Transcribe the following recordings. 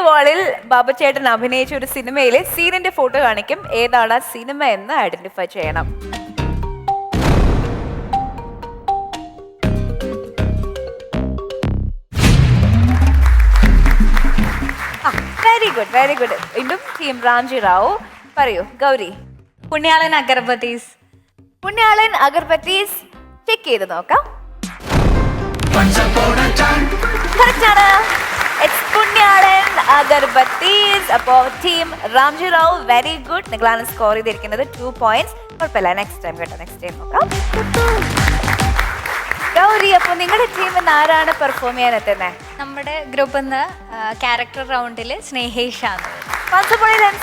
വാളിൽ ബാബുചേട്ടൻ അഭിനയിച്ച ഒരു സിനിമയിലെ സീനിന്റെ ഫോട്ടോ കാണിക്കും. ഏതാണ് ആ സിനിമ എന്ന് ഐഡന്റിഫൈ ചെയ്യണം. Very good, very good. വീണ്ടും ടീം റാംജി റാവു. പറയൂ ഗൗരി. പുണ്യാളൻ അഗർബത്തീസ്. പുണ്യാളൻ അഗർബത്തീസ് ചെക്ക് ചെയ്ത് നോക്കാം. കറക്റ്റാണ്. It's പുണ്യാളൻ അഗർബത്തീസ്. അപ്പോ team Ramji Rao very good. നിങ്ങളാണ് സ്കോർ ചെയ്തിരിക്കുന്നത് 2 points. കുഴപ്പമില്ല, നെക്സ്റ്റ് ടൈം കേട്ടോ, നെക്സ്റ്റ് ടൈം നോക്കാം. ഗൗരി, അപ്പൊ നിങ്ങളുടെ ടീമിൽ ആരാണ് പെർഫോം ചെയ്യാൻ എത്തുന്നത്? നമ്മുടെ ഗ്രൂപ്പിൽ നിന്ന് ക്യാരക്ടർ റൗണ്ടിൽ സ്നേഹേഷാണ്.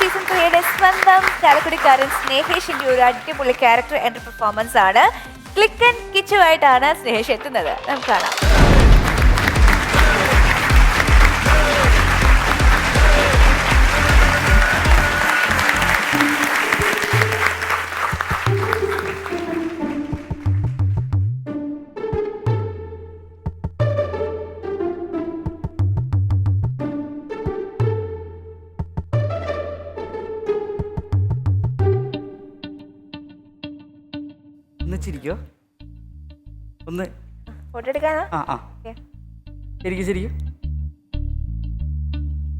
സീസൺ 3യുടെ സ്വന്തം ചാലക്കുടിക്കാരൻ സ്നേഹേഷിന്റെ ഒരു അടിപൊളി ക്യാരക്ടർ എൻട്രി പെർഫോമൻസ് ആണ്. ക്ലിക്ക് ആൻഡ് കിച്ചുമായിട്ടാണ് സ്നേഹേഷ് എത്തുന്നത്. നമുക്ക് കാണാം. ചിരിക്കോ ഒന്ന് ഫോട്ടോ എടുക്കാനാ? ശരിക്കും ശരിക്കും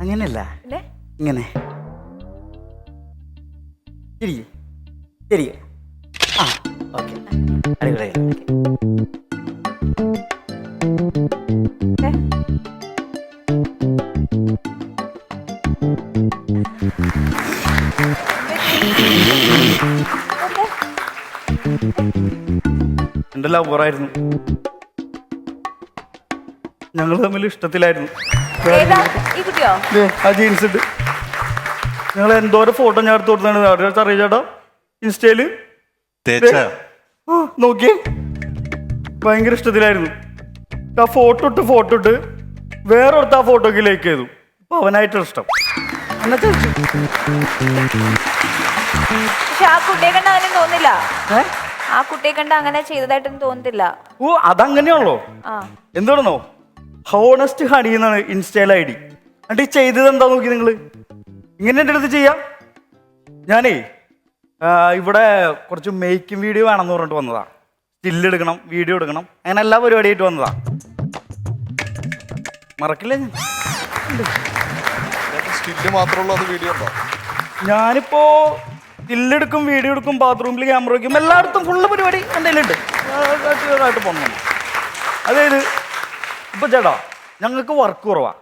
അങ്ങനെയല്ല, ഇങ്ങനെ ശരിക്കും ശരിക്കും. ആ ഓക്കെ, അടിപൊളി. എന്റെ ലവറായിരുന്നു, ഞങ്ങൾ തമ്മിൽ ഇഷ്ടത്തിലായിരുന്നു. ആ ജീൻസ് ഇട്ട് ഞങ്ങൾ എന്തോരം ഫോട്ടോ ഞാൻ എടുത്ത് കൊടുത്താണ് അറിയാം ഇൻസ്റ്റയില്. നോക്കി ഭയങ്കര ഇഷ്ടത്തിലായിരുന്നു. ആ ഫോട്ടോ ഇട്ട് വേറൊരുത്ത ആ ഫോട്ടോക്ക് ലൈക്ക് ചെയ്തു. അപ്പൊ അവനായിട്ട് ഇഷ്ടം എന്നാ ചോദിച്ചു. ആ കുട്ടിയെ കണ്ട അങ്ങനെ തോന്നില്ല. ആ കുട്ടിയെ കണ്ട അങ്ങനെ ചെയ്തതായിട്ടൊന്നും തോന്നുന്നില്ല. ഓ അതങ്ങനെയാണല്ലോ. എന്താണെന്നോ, ഹോണസ്റ്റ് ഹണി എന്നാണ് ഇൻസ്റ്റയിൽ ID. എന്നിട്ട് ഈ ചെയ്തത് എന്താ നോക്കി നിങ്ങള്. ഇങ്ങനെ എൻ്റെ അടുത്ത് ചെയ്യാം. ഞാനേ ഇവിടെ കുറച്ച് മേക്കിംഗ് വീഡിയോ വേണമെന്ന് പറഞ്ഞിട്ട് വന്നതാ. സ്റ്റില്ലെടുക്കണം, വീഡിയോ എടുക്കണം, അങ്ങനെ എല്ലാ പരിപാടിയായിട്ട് വന്നതാ. മറക്കില്ല ഞാൻ. ഞാനിപ്പോ സ്റ്റില്ലെടുക്കും, വീഡിയോ എടുക്കും, ബാത്റൂമിൽ ക്യാമറ വയ്ക്കും, എല്ലായിടത്തും ഫുള്ള് പരിപാടി എൻ്റെ കയ്യിലുണ്ട്. ആയിട്ട് പോകണം. അതായത് ഇപ്പൊ ചേട്ടാ ഞങ്ങൾക്ക് വർക്ക് കുറവാണ്.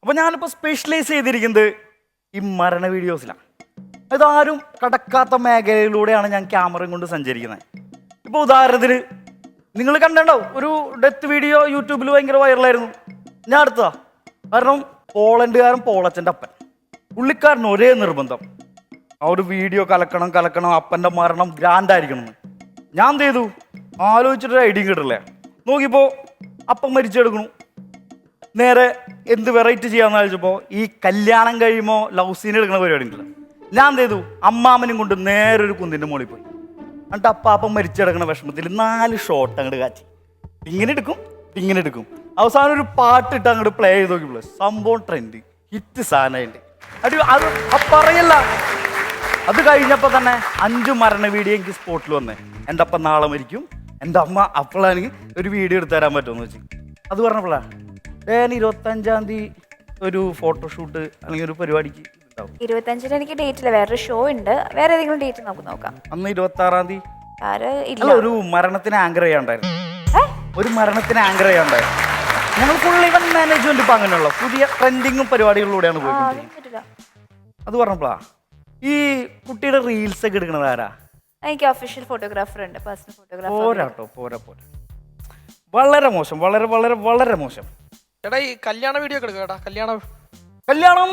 അപ്പൊ ഞാനിപ്പോ സ്പെഷ്യലൈസ് ചെയ്തിരിക്കുന്നത് ഈ മരണ വീഡിയോസിലാണ്. ഇതാരും കടക്കാത്ത മേഖലയിലൂടെയാണ് ഞാൻ ക്യാമറയും കൊണ്ട് സഞ്ചരിക്കുന്നത്. ഇപ്പൊ ഉദാഹരണത്തിന് നിങ്ങൾ കണ്ടിട്ടുണ്ടാവും, ഒരു ഡെത്ത് വീഡിയോ യൂട്യൂബിൽ ഭയങ്കര വൈറലായിരുന്നു. ഞാൻ എടുത്തതാ. കാരണം പോളണ്ടുകാരൻ പോളച്ചൻ്റെ അപ്പൻ, പുള്ളിക്കാരൻ ഒരേ നിർബന്ധം, ആ ഒരു വീഡിയോ കലക്കണം, അപ്പൻ്റെ മരണം ഗ്രാൻഡായിരിക്കണം എന്ന്. ഞാൻ എന്ത് ചെയ്തു, ആലോചിച്ചിട്ടൊരു ഐഡിയ കിട്ടില്ല. നോക്കിയപ്പോൾ അപ്പം മരിച്ചെടുക്കണു. നേരെ എന്ത് വെറൈറ്റി ചെയ്യാന്ന് ആലോചിച്ചപ്പോൾ ഈ കല്യാണം കഴിയുമ്പോൾ ലവ് സീൻ എടുക്കുന്ന പരിപാടി ഉണ്ടല്ലോ. ഞാൻ എന്ത് ചെയ്തു, അമ്മാമനും കൊണ്ട് നേരെ ഒരു കുന്നിൻ്റെ മുകളിൽ പോയി. എന്നിട്ട് അപ്പാപ്പം മരിച്ചെടുക്കണ വിഷമത്തിൽ 4 ഷോട്ട് അങ്ങോട്ട് കാറ്റി. ഇങ്ങനെ എടുക്കും. അവസാനം ഒരു പാട്ടിട്ട് അങ്ങോട്ട് പ്ലേ ചെയ്ത് നോക്കിയപ്പോൾ സംഭവം ട്രെൻഡ് ഹിറ്റ് സാധനമായിട്ട്. അത് പറയല്ല. അത് കഴിഞ്ഞപ്പോൾ തന്നെ 5 മരണ വീഡിയോ എനിക്ക് സ്പോട്ടിൽ വന്നേ. എൻ്റെ അപ്പം നാളെ മരിക്കും, എൻ്റെ അമ്മ അപ്പോഴാണെങ്കിൽ ഒരു വീഡിയോ എടുത്തു തരാൻ പറ്റുമെന്ന് വെച്ച്. അത് പറഞ്ഞപ്പോഴാണ് 25-ാം തീയതി ഒരു ഫോട്ടോഷൂട്ട് അല്ലെങ്കിൽ ഒരു പരിപാടിക്ക് 25-ന് എനിക്ക് ഡേറ്റ് ഇല്ല, വേറൊരു ഷോ ഉണ്ട്. വേറെ ഏതെങ്കിലും ഡേറ്റ് നമുക്ക് നോക്കാം. അന്ന് 26-ാം തീയതി ഒരു മരണത്തിന് ആങ്കർ ചെയ്യാണ്ടായിരുന്നു. ഞങ്ങൾ ഫുൾ ഇവന്റ് മാനേജ്മെന്റ് ഇപ്പൊ അങ്ങനെയുള്ള പുതിയ ട്രെൻഡിങ്ങും പരിപാടികളിലൂടെയാണ് പോയിക്കൊണ്ടിരിക്കുന്നത്. അത് പറഞ്ഞപ്പോഴാ ഈ കുട്ടിയുടെ റീൽസ് ഒക്കെ എടുക്കണത് ആരാ? എനിക്ക് ഒഫീഷ്യൽ ഫോട്ടോഗ്രാഫർ ഉണ്ട്, പേഴ്സണൽ ഫോട്ടോഗ്രാഫർ. പോരാ വളരെ മോശം, വളരെ മോശം. ചേട്ടാ ഈ കല്യാണ വീഡിയോ ഒക്കെ എടുക്കാം. കല്യാണം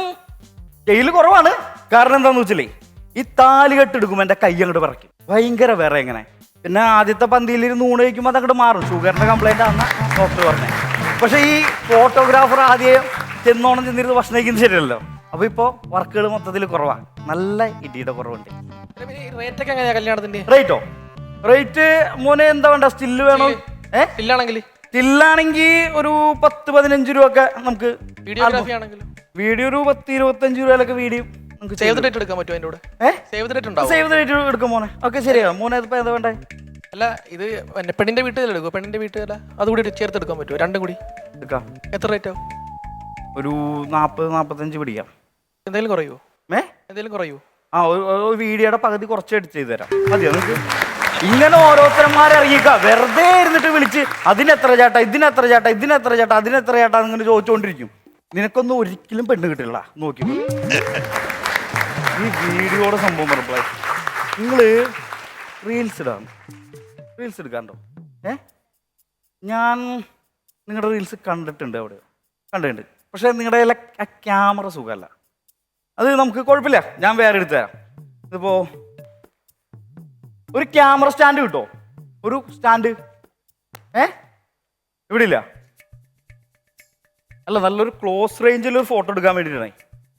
ചെയ്യല് കുറവാണ്. കാരണം എന്താന്ന് വെച്ചില്ലേ, ഈ താലികെട്ട് എടുക്കുമ്പോൾ എൻ്റെ കൈ അങ്ങോട്ട് പറയ്ക്കും, ഭയങ്കര വേറെ. എങ്ങനെ പിന്നെ ആദ്യത്തെ പന്തിയിൽ നൂണ് കഴിക്കുമ്പോൾ അത് അങ്ങോട്ട് മാറും. ഷുഗറിന്റെ കംപ്ലൈന്റ് ആണെന്ന് ഡോക്ടർ പറഞ്ഞത്. പക്ഷെ ഈ ഫോട്ടോഗ്രാഫർ ആദ്യം ചെന്നിരുന്ന് ഭക്ഷണം കഴിക്കുന്നത് ശരിയല്ലോ. അപ്പൊ ഇപ്പൊ വർക്കുകൾ മൊത്തത്തിൽ കുറവാണ്, നല്ല ഇടിയുടെ കുറവുണ്ട്. റേറ്റ് മോനെ എന്താ വേണ്ട, സ്റ്റില്ല് വേണോ? സ്റ്റില്ലാണെങ്കിൽ ഒരു 10-15 രൂപ ഒക്കെ നമുക്ക്. വീഡിയോ ഒരു 10-25 രൂപയിലൊക്കെ വീഡിയോ നമുക്ക് സേവ് ദ ഡേറ്റ് എടുക്കാൻ പറ്റുമോ അതിന്റെ കൂടെ? സേവ് ദ ഡേറ്റ് ഉണ്ടാവും. സേവ് ദ ഡേറ്റ് എടുക്കും മോനെ. ഓക്കെ ശരിയാ മോനെ. ഇതിപ്പോ എന്താ വേണ്ടേ? അല്ല ഇത് പെണ്ണിന്റെ വീട്ടിൽ എടുക്കും. പെണ്ണിന്റെ വീട്ടിൽ അതുകൂടി ചേർത്ത് എടുക്കാൻ പറ്റുമോ? രണ്ടും കൂടി എടുക്കാം. എത്ര റേറ്റ് ആവും? ഒരു 40-45 പിടിക്കാം. എന്തെങ്കിലും കുറയുമോ? എന്തെങ്കിലും കുറയുമോ? ആ ഒരു വീഡിയോയുടെ പകുതി കുറച്ച് എഡിറ്റ് ചെയ്ത് തരാം. മതിയോ നിങ്ങൾക്ക്? ഇങ്ങനെ ഓരോരുത്തരന്മാരെ ഇറങ്ങിക്ക വെറുതെ ഇരുന്നിട്ട് വിളിച്ച് അതിനെത്ര ചേട്ടാ, ഇതിനെത്ര ചേട്ടാ, ഇതിനെത്ര ചേട്ടാ, അതിനെത്ര ചേട്ടാ എന്നിങ്ങനെ ചോദിച്ചുകൊണ്ടിരിക്കും. നിനക്കൊന്നും ഒരിക്കലും പെണ്ണ് കിട്ടില്ല. നോക്കി ഈ വീഡിയോയുടെ സംഭവം പറഞ്ഞപ്പോഴേ നിങ്ങള് റീൽസ് എടുക്കാണ്ടോ? ഞാൻ നിങ്ങളുടെ റീൽസ് കണ്ടിട്ടുണ്ട്. കണ്ടിട്ടുണ്ട്. പക്ഷെ നിങ്ങളുടെ ആ ക്യാമറ സുഖമല്ല. അത് നമുക്ക് കുഴപ്പമില്ല, ഞാൻ വേറെ എടുത്തു തരാം. ഇതിപ്പോ ഒരു ക്യാമറ സ്റ്റാൻഡ് കിട്ടോ? ഒരു സ്റ്റാൻഡ് ഇവിടെ ഇല്ല. അല്ല നല്ലൊരു ക്ലോസ് റേഞ്ചിൽ ഒരു ഫോട്ടോ എടുക്കാൻ വേണ്ടിയിട്ടാണ്.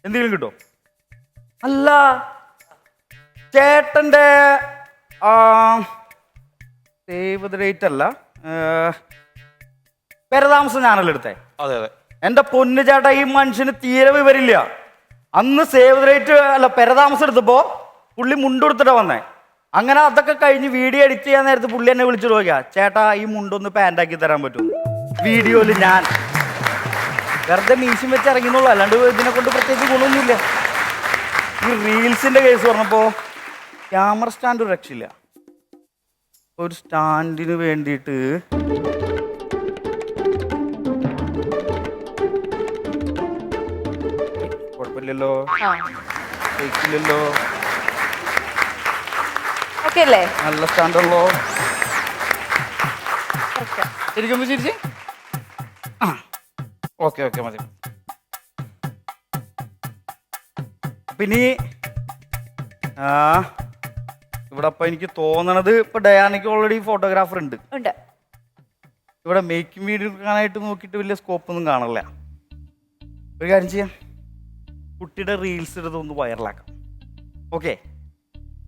എന്തെങ്കിലും കിട്ടോ? അല്ല ചേട്ടൻ്റെ സേവ് ദ ഡേറ്റ് അല്ല, പെരതാമസം ഞാനല്ല എടുത്തേ. അതെ അതെ. എന്റെ പൊന്നു ചേട്ടാ, ഈ മനുഷ്യന് തീരെ വിവരില്ല. അന്ന് സേവ് ദ ഡേറ്റ് അല്ല പെരതാമസം എടുത്തപ്പോ പുള്ളി മുണ്ടെടുത്തിട്ടാ വന്നേ. അങ്ങനെ അതൊക്കെ കഴിഞ്ഞ് വീഡിയോ എഡിറ്റ് ചെയ്യാൻ നേരത്ത് പുള്ളി എന്നെ വിളിച്ചിട്ട് നോക്കിയാ, ചേട്ടാ ഈ മുണ്ടൊന്ന് പാൻറ്റാക്കി തരാൻ പറ്റുമോ? വീഡിയോയില് ഞാൻ വെറുതെ മീശം വെച്ച് ഇറങ്ങിന്നുള്ളൂ, അല്ലാണ്ട് ഇതിനെ കൊണ്ട് പ്രത്യേകിച്ച് ഗുണമൊന്നുമില്ല. ഈ റീൽസിന്റെ കേസ് പറഞ്ഞപ്പോ ക്യാമറ സ്റ്റാൻഡ് ഒരു രക്ഷയില്ല. ഒരു സ്റ്റാൻഡിന് വേണ്ടിയിട്ട് കുഴപ്പമില്ലല്ലോ, കേക്കില്ലല്ലോ, ഓക്കെ അല്ലേ? നല്ല സ്റ്റാൻഡുള്ളോ? ശരിക്കും ചിരിച്ച് ഓക്കെ ഓക്കെ മതി. പിന്നെ ഇവിടെ അപ്പൊ എനിക്ക് തോന്നണത് ഇപ്പൊ ഡയാനയ്ക്ക് ഓൾറെഡി ഫോട്ടോഗ്രാഫർ ഉണ്ട്. ഇവിടെ മേക്കിംഗ് വീഡിയോ എടുക്കാനായിട്ട് നോക്കിയിട്ട് വലിയ സ്കോപ്പ് ഒന്നും കാണില്ല. ഒരു കാര്യം ചെയ്യാം, കുട്ടിയുടെ റീൽസ് എടുത്ത് ഒന്ന് വൈറലാക്കാം. ഓക്കെ,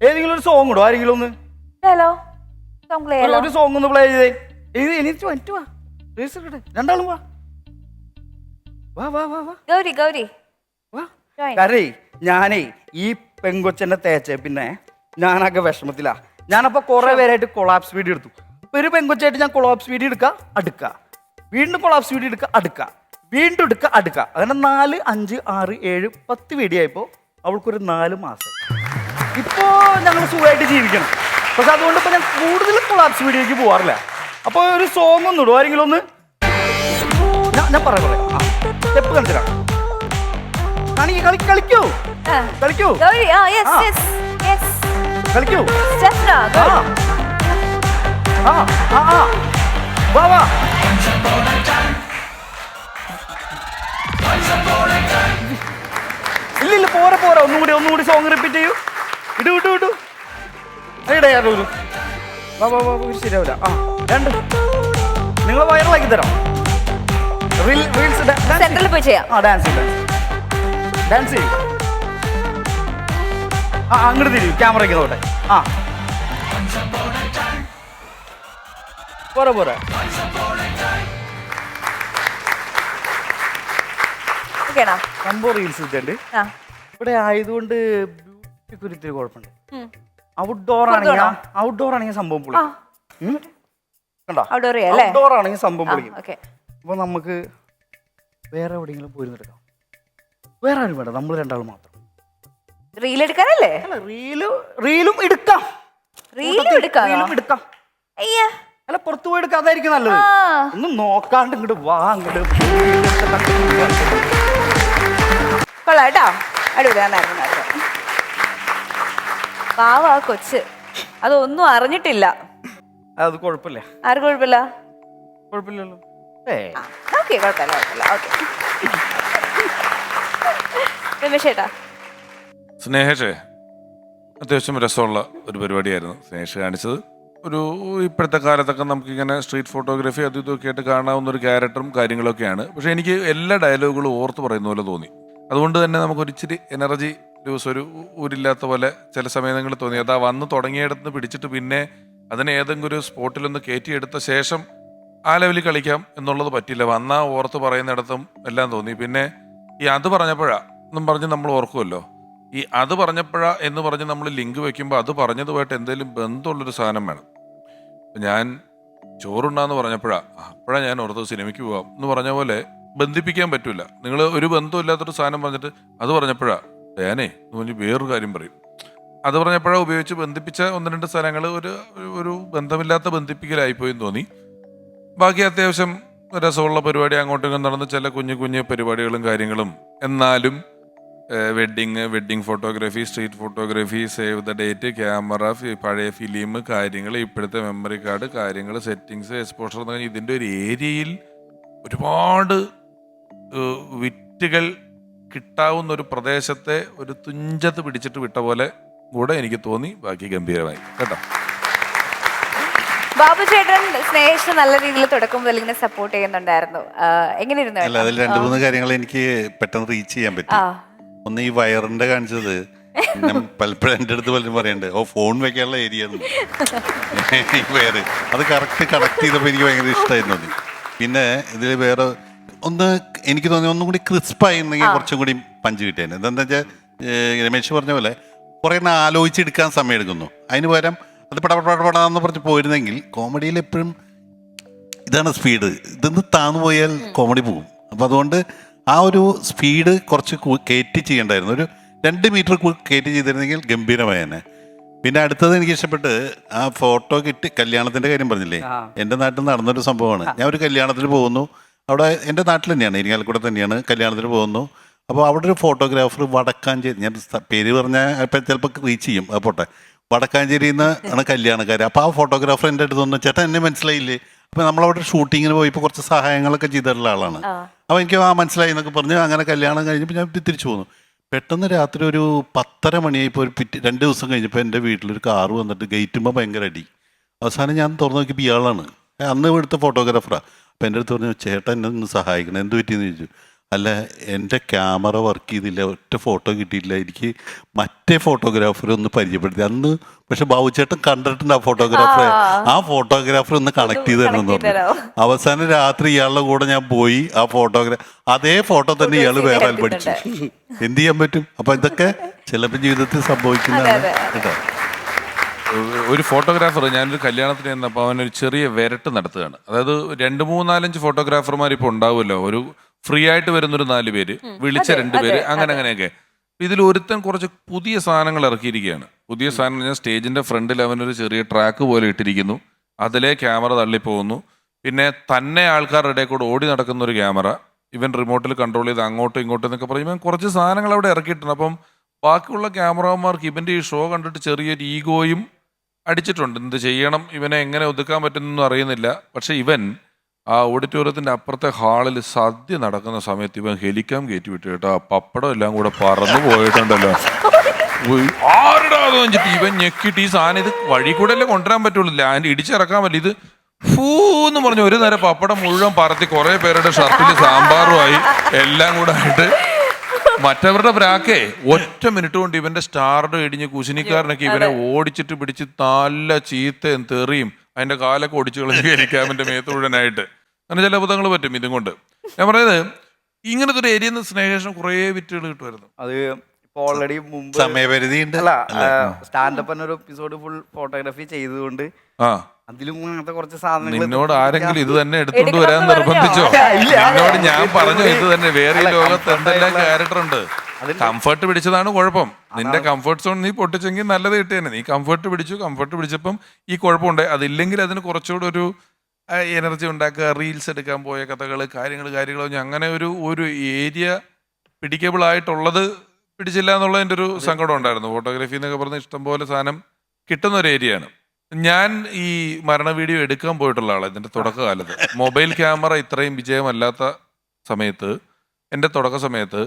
ഏതെങ്കിലും ഒരു സോങ് ഇടോ? ആരെങ്കിലും ഒന്ന് ഒരു സോങ് ഒന്ന് പ്ലേ ചെയ്തേ. എനിക്ക് പറ്റുവാ റീൽസ് ഇട്ടെ. രണ്ടാളും വാ വാ വാ വാ വാ ഗൗരി ഗൗരി വാ. കാരേ ഞാനേ ഈ പെങ്കൊച്ചെന്നെ തേച്ചേ പിന്നെ ഞാനൊക്കെ വിഷമത്തിലാ. ഞാനപ്പോ കുറെ പേരായിട്ട് കൊളാപ്സ് വീഡിയോ എടുത്തു. ഒരു പെങ്കൊച്ചായിട്ട് ഞാൻ കൊളാപ്സ് വീഡിയോ എടുക്കുക, അടുക്കുക, വീണ്ടും കൊളാപ്സ് വീഡിയോ എടുക്കുക, അടുക്കുക, വീണ്ടും എടുക്കുക, അടുക്കുക. അങ്ങനെ 4, 5, 6, 7, 10 വീഡിയോ ആയപ്പോ അവൾക്കൊരു 4 മാസം. ഇപ്പോ ഞങ്ങൾ സുഖമായിട്ട് ജീവിക്കണം. പക്ഷെ അതുകൊണ്ട് ഇപ്പൊ ഞാൻ കൂടുതൽ കൊളാപ്സ് വീഡിയോക്ക് പോവാറില്ല. അപ്പൊ ഒരു സോങ് ഒന്നും ഇടും ആരെങ്കിലും ഒന്ന്? ഞാൻ പറയാം സ്റ്റെപ്പ് കാണിച്ചിടാം. കളിക്കൂ കളിക്കൂ കളിക്കൂ. വാ വാ. ഇല്ല പോരാ പോരാ, ഒന്നുകൂടി സോങ് റിപ്പീറ്റ് ചെയ്യൂ. ഇടൂ ഇടയാറൂ. വാ വാ വാ, ശരിയാവില്ല. രണ്ട് നിങ്ങൾ വൈറലാക്കി തരാം. റീൽസ് സെന്ററിൽ പോയി ചെയ്യാം. ഡാൻസ് ചെയ്യും. അങ്ങോട്ട് തിരിയും, ക്യാമറയ്ക്ക് നോട്ടെ. പോരാ സംഭവം റീൽസ് ഇട്ടുണ്ട്. ഇവിടെ ആയതുകൊണ്ട് ബ്യൂട്ടിക്ക് ഒരിത്തിരി കുഴപ്പമുണ്ട്. ഔട്ട്ഡോർ ആണെങ്കിൽ സംഭവം പൊളിക്കും. കണ്ടോ? ഔട്ട്ഡോർ ആണെങ്കിൽ സംഭവം പൊളിക്കും. അപ്പൊ നമുക്ക് വേറെ എവിടെയെങ്കിലും പോയിരുന്നെടുക്കാം. വേറെ ആരും വേണ്ട, നമ്മൾ രണ്ടാളും മാത്രം. റീൽ എടുക്കാനല്ലേ? അല്ല റീലും എടുക്കാം. അല്ല പുറത്തു പോയി എടുക്കാം, അതായിരിക്കും നല്ലത്. ഒന്നും നോക്കാണ്ട് ഇങ്ങോട്ട് വാ. അങ്ങോട്ട് കൊള്ളാട്ടോ, അടിപൊളിയായിരുന്നു. പാവാ കൊച്ച്, അതൊന്നും അറിഞ്ഞിട്ടില്ല. അത് കുഴപ്പമില്ല. ആരും കുഴപ്പമില്ല? കുഴപ്പമില്ലല്ലോ. ഓക്കെ, കുഴപ്പമില്ല. ഓക്കെ രമേശേട്ടാ. സ്നേഹേ അത്യാവശ്യം രസമുള്ള ഒരു പരിപാടിയായിരുന്നു സ്നേഹ കാണിച്ചത്. ഒരു ഇപ്പോഴത്തെ കാലത്തൊക്കെ നമുക്കിങ്ങനെ സ്ട്രീറ്റ് ഫോട്ടോഗ്രാഫി അതും ഇതൊക്കെ ആയിട്ട് കാണാവുന്ന ഒരു ക്യാരക്ടറും കാര്യങ്ങളൊക്കെയാണ്. പക്ഷേ എനിക്ക് എല്ലാ ഡയലോഗുകളും ഓർത്ത് പറയുന്ന പോലെ തോന്നി. അതുകൊണ്ട് തന്നെ നമുക്കൊരിച്ചിരി എനർജി ഒരു ഊരില്ലാത്ത പോലെ ചില സമയങ്ങളിൽ തോന്നി. അതാ വന്ന് തുടങ്ങിയിടത്ത് പിടിച്ചിട്ട് പിന്നെ അതിനെ ഏതെങ്കിലും ഒരു സ്പോട്ടിലൊന്ന് കയറ്റിയെടുത്ത ശേഷം ആ ലെവലിൽ കളിക്കാം എന്നുള്ളത് പറ്റില്ല. വന്നാൽ ഓർത്ത് പറയുന്നിടത്തും എല്ലാം തോന്നി. പിന്നെ ഈ അത് പറഞ്ഞപ്പോഴാ എന്നും പറഞ്ഞ് നമ്മൾ ഓർക്കുമല്ലോ. ഈ അത് പറഞ്ഞപ്പോഴാ എന്ന് പറഞ്ഞ് നമ്മൾ ലിങ്ക് വെക്കുമ്പോൾ അത് പറഞ്ഞതുമായിട്ട് എന്തെങ്കിലും ബന്ധമുള്ളൊരു സാധനം വേണം. ഞാൻ ചോറുണ്ടാന്ന് പറഞ്ഞപ്പോഴാ അപ്പോഴാണ് ഞാൻ ഓർത്തത് സിനിമയ്ക്ക് പോകാം എന്ന് പറഞ്ഞ പോലെ ബന്ധിപ്പിക്കാൻ പറ്റൂല. നിങ്ങൾ ഒരു ബന്ധമില്ലാത്തൊരു സാധനം പറഞ്ഞിട്ട് അത് പറഞ്ഞപ്പോഴാ ഞാനേ എന്ന് പറഞ്ഞ് വേറൊരു കാര്യം പറയും. അത് പറഞ്ഞപ്പോഴാ ഉപയോഗിച്ച് ബന്ധിപ്പിച്ച 1-2 സ്ഥലങ്ങൾ ഒരു ബന്ധമില്ലാത്ത ബന്ധിപ്പിക്കലായിപ്പോയി എന്ന് തോന്നി. ബാക്കി അത്യാവശ്യം രസമുള്ള പരിപാടി അങ്ങോട്ടും ഇങ്ങോട്ടും നടന്ന് ചില കുഞ്ഞു കുഞ്ഞു പരിപാടികളും കാര്യങ്ങളും. എന്നാലും wedding photography, street photography, save the date, camera, പഴയ ഫിലിം കാര്യങ്ങൾ, ഇപ്പോഴത്തെ മെമ്മറി കാർഡ് കാര്യങ്ങൾ, സെറ്റിങ്സ്, എക്സ്പോഷർ എന്ന് പറഞ്ഞാൽ ഇതിൻ്റെ ഒരു ഏരിയയിൽ ഒരുപാട് വിറ്റുകൾ കിട്ടാവുന്ന ഒരു പ്രദേശത്തെ ഒരു തുഞ്ചത്ത് പിടിച്ചിട്ട് വിട്ട പോലെ കൂടെ എനിക്ക് തോന്നി. ബാക്കി ഗംഭീരമായി കേട്ടോ. ബാബു ചേട്ടൻ സ്നേഹിച്ച് നല്ല രീതിയിൽ തുടക്കം മുതൽ ഇങ്ങനെ സപ്പോർട്ട് ചെയ്യുന്നുണ്ടായിരുന്നു. എങ്ങനെയിരുന്നു? അല്ല, അതിൽ 2-3 കാര്യങ്ങൾ എനിക്ക് പെട്ടെന്ന് റീച്ച് ചെയ്യാൻ പറ്റി. ഒന്ന് ഈ വയറിന്റെ കാണിച്ചത് പലപ്പോഴും എൻ്റെ അടുത്ത് പലരും പറയണ്ട് ഫോൺ വെക്കാനുള്ള ഏരിയ ഈ വയറ് അത് കറക്റ്റ് കണക്ട് ചെയ്തപ്പോൾ എനിക്ക് ഭയങ്കര ഇഷ്ടമായിരുന്നു അത്. പിന്നെ ഇതിൽ വേറെ ഒന്ന് എനിക്ക് തോന്നി ഒന്നും കൂടി ക്രിസ്പായിരുന്നെങ്കിൽ കുറച്ചും കൂടി പഞ്ച് കിട്ടിയായിരുന്നു. എന്താണെന്ന് വെച്ചാൽ രമേശ് പറഞ്ഞ പോലെ കുറേ ആലോചിച്ചെടുക്കാൻ സമയം എടുക്കുന്നു. അതിന് പകരം അത് പടപടാന്ന് പറഞ്ഞ് പോയിരുന്നെങ്കിൽ കോമഡിയിൽ എപ്പോഴും ഇതാണ് സ്പീഡ്. ഇതൊന്ന് താന്നു പോയാൽ കോമഡി പോകും. അപ്പം അതുകൊണ്ട് ആ ഒരു സ്പീഡ് കുറച്ച് കയറ്റി ചെയ്യേണ്ടായിരുന്നു. ഒരു 2 മീറ്റർ കയറ്റി ചെയ്തിരുന്നെങ്കിൽ ഗംഭീരമായേനെ. പിന്നെ അടുത്തത് എനിക്ക് ഇഷ്ടപ്പെട്ട് ആ ഫോട്ടോ കിട്ടി കല്യാണത്തിൻ്റെ കാര്യം പറഞ്ഞില്ലേ, എൻ്റെ നാട്ടിൽ നടന്നൊരു സംഭവമാണ്. ഞാൻ ഒരു കല്യാണത്തിന് പോകുന്നു, അവിടെ എൻ്റെ നാട്ടിൽ തന്നെയാണ്, ഇരിങ്ങാലക്കുട തന്നെയാണ്. കല്യാണത്തിന് പോകുന്നു. അപ്പോൾ അവിടെ ഒരു ഫോട്ടോഗ്രാഫർ വടക്കാഞ്ചേരി, ഞാൻ പേര് പറഞ്ഞാൽ ഇപ്പം ചിലപ്പോൾ റീച്ച് ചെയ്യും, അത് പോട്ടെ, വടക്കാഞ്ചേരിയിൽ നിന്ന് ആണ് കല്യാണക്കാർ. അപ്പോൾ ആ ഫോട്ടോഗ്രാഫർ എൻ്റെ അടുത്ത് വന്നു, ചേട്ടാ എന്നെ മനസ്സിലായില്ലേ? അപ്പോൾ നമ്മളവിടെ ഷൂട്ടിങ്ങിന് പോയപ്പോൾ കുറച്ച് സഹായങ്ങളൊക്കെ ചെയ്തിട്ടുള്ള ആളാണ്. അപ്പോൾ എനിക്ക് മനസ്സിലായി എന്നൊക്കെ പറഞ്ഞ് അങ്ങനെ കല്യാണം കഴിഞ്ഞപ്പോൾ ഞാൻ തിരിച്ചു പോന്നു. പെട്ടെന്ന് രാത്രി ഒരു 10:30 മണിയായിപ്പോൾ ഒരു 2 ദിവസം കഴിഞ്ഞപ്പോൾ എൻ്റെ വീട്ടിലൊരു കാറ് വന്നിട്ട് ഗേറ്റുമ്പോൾ ഭയങ്കര അടി. അവസാനം ഞാൻ തുറന്നു നോക്കിയപ്പോൾ ഇയാളാണ്, അന്ന് ഇവിടുത്തെ ഫോട്ടോഗ്രാഫറാണ്. അപ്പോൾ എൻ്റെ അടുത്ത് പറഞ്ഞു, ചേട്ടാ എന്നെ ഒന്ന് സഹായിക്കണം, എന്ത് പറ്റിയെന്ന് ചോദിച്ചു. അല്ല, എൻ്റെ ക്യാമറ വർക്ക് ചെയ്തില്ല, ഒറ്റ ഫോട്ടോ കിട്ടിയില്ല, എനിക്ക് മറ്റേ ഫോട്ടോഗ്രാഫറെ ഒന്ന് പരിചയപ്പെടുത്തി. അന്ന് പക്ഷെ ബാബുചേട്ടൻ കണ്ടിട്ടുണ്ട് ആ ഫോട്ടോഗ്രാഫറെ, ആ ഫോട്ടോഗ്രാഫർ ഒന്ന് കണക്ട് ചെയ്ത് തരണം എന്ന് പറഞ്ഞു. അവസാനം രാത്രി ഇയാളുടെ കൂടെ ഞാൻ പോയി, ആ അതേ ഫോട്ടോ തന്നെ ഇയാൾ വേറെ ആൾ പഠിച്ചു. എന്ത് ചെയ്യാൻ പറ്റും? അപ്പൊ ഇതൊക്കെ ചിലപ്പോൾ ജീവിതത്തിൽ സംഭവിക്കുന്നതാണ് കേട്ടോ. ഒരു ഫോട്ടോഗ്രാഫർ, ഞാനൊരു കല്യാണത്തിന് ചെന്നപ്പോൾ അവനൊരു ചെറിയ വിരട്ട് നടത്തുകയാണ്. അതായത് 2, 3, 4, 5 ഫോട്ടോഗ്രാഫർമാർ ഇപ്പോൾ ഉണ്ടാവുമല്ലോ, ഒരു ഫ്രീ ആയിട്ട് വരുന്നൊരു 4 പേര്, വിളിച്ച 2 പേര്, അങ്ങനെയൊക്കെ. ഇതിൽ ഒരുത്തൻ കുറച്ച് പുതിയ സാധനങ്ങൾ ഇറക്കിയിരിക്കുകയാണ്. പുതിയ സാധനം ഞാൻ സ്റ്റേജിന്റെ ഫ്രണ്ടിൽ അവനൊരു ചെറിയ ട്രാക്ക് പോലെ ഇട്ടിരിക്കുന്നു, അതിലെ ക്യാമറ തള്ളിപ്പോകുന്നു. പിന്നെ തന്നെ ആൾക്കാരുടെ ഇടയിൽ കൂടെ ഓടി നടക്കുന്ന ഒരു ക്യാമറ, ഇവൻ റിമോട്ടിൽ കൺട്രോൾ ചെയ്ത് അങ്ങോട്ടും ഇങ്ങോട്ടും എന്നൊക്കെ പറയുമ്പോൾ കുറച്ച് സാധനങ്ങൾ അവിടെ ഇറക്കിയിട്ടുണ്ട്. അപ്പം ബാക്കിയുള്ള ക്യാമറമാർക്ക് ഇവൻ്റെ ഈ ഷോ കണ്ടിട്ട് ചെറിയൊരു ഈഗോയും അടിച്ചിട്ടുണ്ട്. എന്ത് ചെയ്യണം, ഇവനെ എങ്ങനെ ഒതുക്കാൻ പറ്റുന്നൊന്നും അറിയുന്നില്ല. പക്ഷെ ഇവൻ ആ ഓഡിറ്റോറിയത്തിന്റെ അപ്പുറത്തെ ഹാളിൽ സദ്യ നടക്കുന്ന സമയത്ത് ഇവൻ ഹെലിക്കാം കയറ്റി വിട്ടു കേട്ടോ. ആ പപ്പടം എല്ലാം കൂടെ പറന്നു പോയിട്ടുണ്ടല്ലോ. ആരുടാന്ന് വെച്ചിട്ട് ഇവൻ ഞെക്കിട്ട് ഈ സാധനം ഇത് വഴി കൂടെ അല്ലേ കൊണ്ടുവരാൻ പറ്റുള്ളൂ, ലാൻഡ് ഇടിച്ചിറക്കാൻ പറ്റില്ല. ഇത് ഫൂന്ന് പറഞ്ഞ് ഒരു നേരം പപ്പടം മുഴുവൻ പറത്തി കുറെ പേരുടെ ഷർട്ടിൽ സാമ്പാറുമായി എല്ലാം കൂടെ ആയിട്ട് മറ്റവരുടെ ബ്രാക്കേ 1 മിനിറ്റ് കൊണ്ട് ഇവന്റെ സ്റ്റാർഡ് ഇടിഞ്ഞ് കുശിനിക്കാരനൊക്കെ ഇവനെ ഓടിച്ചിട്ട് പിടിച്ച് നല്ല ചീത്തയും തെറിയും അതിന്റെ കാലൊക്കെ ഓടിച്ചു കളഞ്ഞ് ഹെലിക്കാമിന്റെ മേത്ത് മുഴുവനായിട്ട്. അങ്ങനെ ചില അബദ്ധങ്ങൾ പറ്റും ഇതും കൊണ്ട്. ഞാൻ പറയുന്നത് ഇങ്ങനത്തെ ഒരു ഏരിയയിൽ നിന്ന് സ്നേഹേഷം കുറേ വിറ്റുകൾ കിട്ടുമായിരുന്നു. അത് ഇപ്പൊ ഓൾറെഡി മുമ്പ് സമയപരിധി ഉണ്ട്. അല്ല, സ്റ്റാൻഡപ്പ് ഒരു എപ്പിസോഡ് ഫുൾ ഫോട്ടോഗ്രാഫി ചെയ്തതുകൊണ്ട് അതിലും അങ്ങനത്തെ കുറച്ച് സാധനങ്ങൾ. നിന്നോട് ആരെങ്കിലും ഇത് തന്നെ എടുത്തോണ്ട് വരാൻ നിർബന്ധിച്ചോ? നിന്നോട് ഞാൻ പറഞ്ഞു ഇത് തന്നെ, വേറെ ലോകത്ത് എന്തെല്ലാം ക്യാരക്ടർ ഉണ്ട്. കംഫർട്ട് പിടിച്ചതാണ് കുഴപ്പം. നിന്റെ കംഫർട്ട് സോൺ നീ പൊട്ടിച്ചെങ്കിൽ നല്ലത് കിട്ടിയേനെ. നീ കംഫർട്ട് പിടിച്ചപ്പം ഈ കുഴപ്പമുണ്ട്. അതില്ലെങ്കിൽ അതിന് കുറച്ചുകൂടെ ഒരു എനർജി ഉണ്ടാക്കുക, റീൽസ് എടുക്കാൻ പോയ കഥകൾ, കാര്യങ്ങളോ അങ്ങനെ ഒരു ഏരിയ പിടിക്കബിൾ ആയിട്ടുള്ളത് പിടിച്ചില്ല എന്നുള്ളതിൻ്റെ ഒരു സങ്കടം ഉണ്ടായിരുന്നു. ഫോട്ടോഗ്രാഫി എന്നൊക്കെ പറഞ്ഞ് ഇഷ്ടംപോലെ സാധനം കിട്ടുന്ന ഒരു ഏരിയയാണ്. ഞാൻ ഈ മരണ വീഡിയോ എടുക്കാൻ പോയിട്ടുള്ള ആളാണ് ഇതിൻ്റെ തുടക്കകാലത്ത്. മൊബൈൽ ക്യാമറ ഇത്രയും വിജയമല്ലാത്ത സമയത്ത്, എൻ്റെ തുടക്ക സമയത്ത്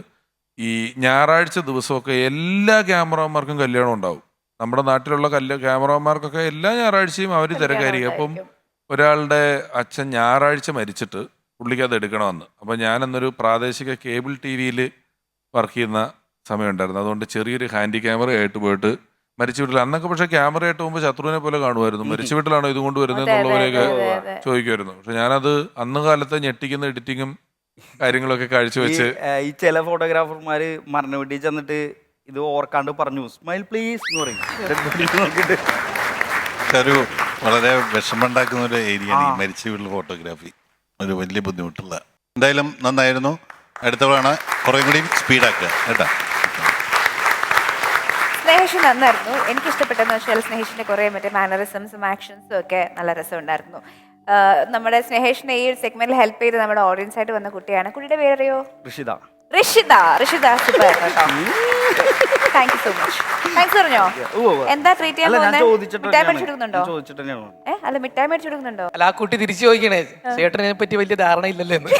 ഈ ഞായറാഴ്ച ദിവസമൊക്കെ എല്ലാ ക്യാമറമാർക്കും കല്യാണം ഉണ്ടാവും. നമ്മുടെ നാട്ടിലുള്ള ക്യാമറമാർക്കൊക്കെ എല്ലാ ഞായറാഴ്ചയും അവർ തിരക്കായിരിക്കും. അപ്പം ഒരാളുടെ അച്ഛൻ ഞായറാഴ്ച മരിച്ചിട്ട് പുള്ളിക്ക് അത് എടുക്കണമെന്ന്. അപ്പം ഞാനന്നൊരു പ്രാദേശിക കേബിൾ TV-യിൽ വർക്ക് ചെയ്യുന്ന സമയമുണ്ടായിരുന്നു. അതുകൊണ്ട് ചെറിയൊരു ഹാൻഡി ക്യാമറ ആയിട്ട് പോയിട്ട് മരിച്ച വീട്ടിൽ, അന്നൊക്കെ പക്ഷേ ക്യാമറ ആയിട്ട് പോകുമ്പോൾ ശത്രുവിനെ പോലെ കാണുമായിരുന്നു. മരിച്ച വീട്ടിലാണോ ഇതുകൊണ്ട് വരുന്നത് എന്നുള്ളവരെയൊക്കെ ചോദിക്കുമായിരുന്നു. പക്ഷെ ഞാനത് അന്ന് കാലത്തെ ഞെട്ടിക്കുന്ന എഡിറ്റിങ്ങും കാര്യങ്ങളൊക്കെ കാഴ്ചവെച്ച് ഈ ചില ഫോട്ടോഗ്രാഫർമാര് മരണ വീട്ടിൽ ചെന്നിട്ട് ഇത് ഓർക്കാണ്ട് പറഞ്ഞു സ്മൈൽ പ്ലീസ് എന്ന് പറയും നോക്കിയിട്ട് പക്ഷെ ഒരു വളരെ വിഷമമുണ്ടാക്കുന്ന ഒരു ഏരിയയാണ് ഈ മരിച്ച വീട്ടിൽ ഫോട്ടോഗ്രാഫി. ഒരു വലിയ ബുദ്ധിമുട്ടുള്ള. എന്തായാലും നന്നായിരുന്നു. അടുത്ത തവണ കുറേ കൂടി സ്പീഡാക്കുക കേട്ടോ. സ്നേഹേഷ് നന്നായിരുന്നു. എനിക്ക് ഇഷ്ടപ്പെട്ടെന്ന് വെച്ചാൽ സ്നേഹേഷിന്റെ കുറെ മറ്റേ മാനറിസംസും ആക്ഷൻസും ഒക്കെ നല്ല രസമുണ്ടായിരുന്നു. നമ്മുടെ സ്നേഹേഷിനെ ഈ ഒരു സെഗ്മെന്റിൽ ഹെൽപ്പ് ചെയ്ത് നമ്മുടെ ഓഡിയൻസ് ആയിട്ട് വന്ന കുട്ടിയാണ്. കുട്ടിയുടെ പേരറിയോ? ഋഷിത. ഋഷിത സൂപ്പർ കേട്ടോ. Thank you so much. Thanks പറഞ്ഞോ. എന്താ ട്രീറ്റ് ചെയ്യാൻ പോകുന്നത്? മിഠായി മേടിച്ചു കൊടുക്കുന്നുണ്ടോ? അല്ല മിഠായി മേടിച്ചു കൊടുക്കുന്നുണ്ടോ? അല്ല ആ കുട്ടി തിരിച്ചു ചോദിക്കണേ ചേട്ടനെ പറ്റി വലിയ ധാരണ ഇല്ലല്ലോ എന്ന്.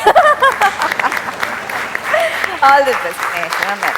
All the best Snehesh. നന്നായി.